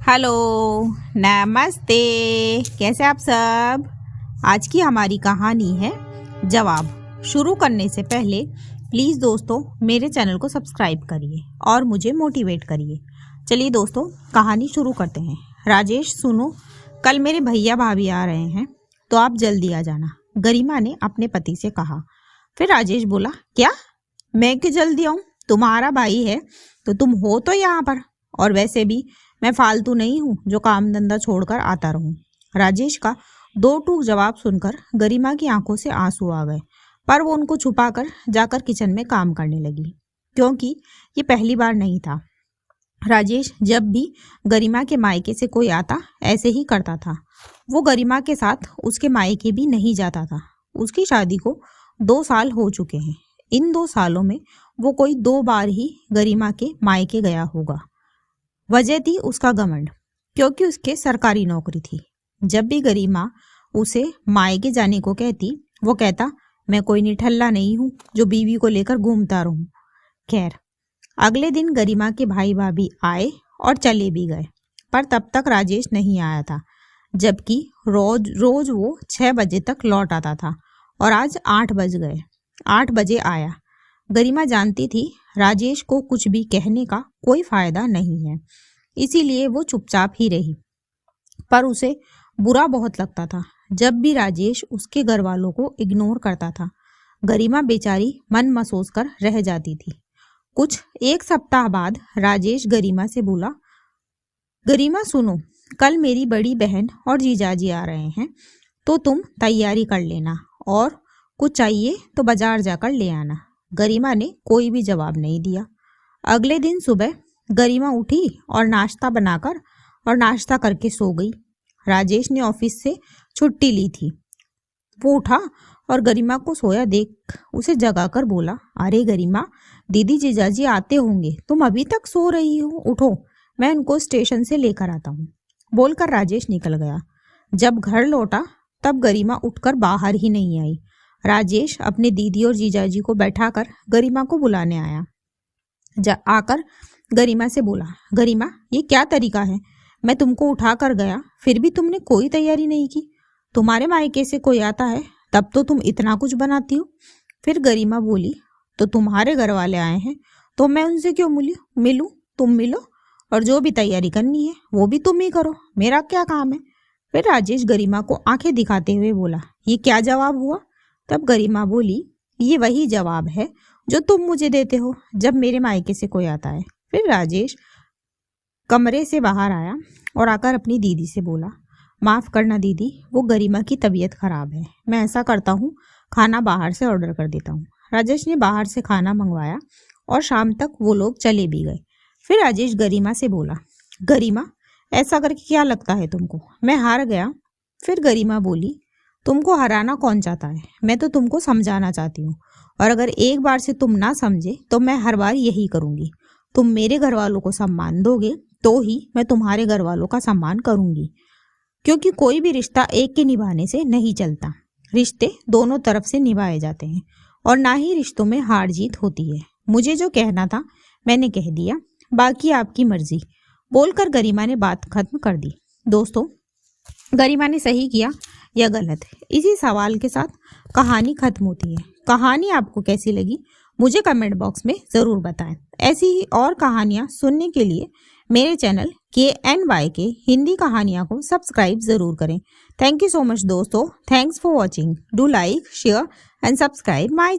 Hello, नमस्ते। कैसे आप सब। आज की हमारी कहानी है जवाब। शुरू करने से पहले प्लीज़ दोस्तों मेरे चैनल को सब्सक्राइब करिए और मुझे मोटिवेट करिए। चलिए दोस्तों कहानी शुरू करते हैं। राजेश सुनो, कल मेरे भैया भाभी आ रहे हैं तो आप जल्दी आ जाना, गरिमा ने अपने पति से कहा। फिर राजेश बोला, क्या मैं क्यों जल्दी आऊँ, तुम्हारा भाई है तो तुम हो तो यहाँ पर, और वैसे भी मैं फालतू नहीं हूँ जो काम धंधा छोड़कर आता रहूं। राजेश का दो टूक जवाब सुनकर गरिमा की आंखों से आंसू आ गए, पर वो उनको छुपाकर जाकर किचन में काम करने लगी, क्योंकि ये पहली बार नहीं था। राजेश जब भी गरिमा के मायके से कोई आता ऐसे ही करता था। वो गरिमा के साथ उसके मायके भी नहीं जाता था। उसकी शादी को 2 साल हो चुके हैं। इन 2 सालों में वो कोई 2 बार ही गरिमा के मायके गया होगा। वजह थी उसका घमंड, क्योंकि उसके सरकारी नौकरी थी। जब भी गरिमा उसे मायके जाने को कहती, वो कहता, मैं कोई निठल्ला नहीं हूँ जो बीवी को लेकर घूमता रहूं। खैर, अगले दिन गरिमा के भाई भाभी आए और चले भी गए, पर तब तक राजेश नहीं आया था, जबकि रोज रोज वो 6 बजे तक लौट आता था और आज 8 बज गए। 8 बजे आया। गरिमा जानती थी राजेश को कुछ भी कहने का कोई फायदा नहीं है, इसीलिए वो चुपचाप ही रही। पर उसे बुरा बहुत लगता था जब भी राजेश उसके घर वालों को इग्नोर करता था। गरिमा बेचारी मन मसोस कर रह जाती थी। कुछ 1 सप्ताह बाद राजेश गरिमा से बोला, गरिमा सुनो, कल मेरी बड़ी बहन और जीजाजी आ रहे हैं तो तुम तैयारी कर लेना, और कुछ चाहिए तो बाजार जाकर ले आना। गरिमा ने कोई भी जवाब नहीं दिया। अगले दिन सुबह गरिमा उठी और नाश्ता करके सो गई। राजेश ने ऑफिस से छुट्टी ली थी। वो उठा और गरिमा को सोया देख उसे जगाकर बोला, अरे गरिमा, दीदी जीजाजी आते होंगे, तुम अभी तक सो रही हो, उठो, मैं उनको स्टेशन से लेकर आता हूँ। बोलकर राजेश निकल गया। जब घर लौटा तब गरिमा उठकर बाहर ही नहीं आई। राजेश अपने दीदी और जीजाजी को बैठाकर गरिमा को बुलाने आया। आकर गरिमा से बोला, गरिमा, ये क्या तरीका है, मैं तुमको उठा कर गया फिर भी तुमने कोई तैयारी नहीं की। तुम्हारे मायके से कोई आता है तब तो तुम इतना कुछ बनाती हो। फिर गरिमा बोली, तो तुम्हारे घर वाले आए हैं तो मैं उनसे क्यों मिलूं, तुम मिलो, और जो भी तैयारी करनी है वो भी तुम ही करो, मेरा क्या काम है। फिर राजेश गरिमा को आंखें दिखाते हुए बोला, ये क्या जवाब हुआ। तब गरिमा बोली, ये वही जवाब है जो तुम मुझे देते हो जब मेरे मायके से कोई आता है। फिर राजेश कमरे से बाहर आया और आकर अपनी दीदी से बोला, माफ़ करना दीदी, वो गरिमा की तबीयत खराब है, मैं ऐसा करता हूँ, खाना बाहर से ऑर्डर कर देता हूँ। राजेश ने बाहर से खाना मंगवाया और शाम तक वो लोग चले भी गए। फिर राजेश गरिमा से बोला, गरिमा, ऐसा करके क्या लगता है तुमको, मैं हार गया। फिर गरिमा बोली, तुमको हराना कौन चाहता है, मैं तो तुमको समझाना चाहती हूँ, और अगर एक बार से तुम ना समझे तो मैं हर बार यही करूँगी। तुम मेरे घर वालों को सम्मान दोगे तो ही मैं तुम्हारे घर वालों का सम्मान करूँगी, क्योंकि कोई भी रिश्ता एक के निभाने से नहीं चलता। रिश्ते दोनों तरफ से निभाए जाते हैं, और ना ही रिश्तों में हार जीत होती है। मुझे जो कहना था मैंने कह दिया, बाकी आपकी मर्जी। बोलकर गरिमा ने बात खत्म कर दी। दोस्तों, गरिमा ने सही किया या गलत, इसी सवाल के साथ कहानी खत्म होती है। कहानी आपको कैसी लगी मुझे कमेंट बॉक्स में ज़रूर बताएं। ऐसी ही और कहानियाँ सुनने के लिए मेरे चैनल KNY हिंदी कहानियाँ को सब्सक्राइब ज़रूर करें। थैंक यू सो मच दोस्तों, thanks for watching. Do like, share and subscribe my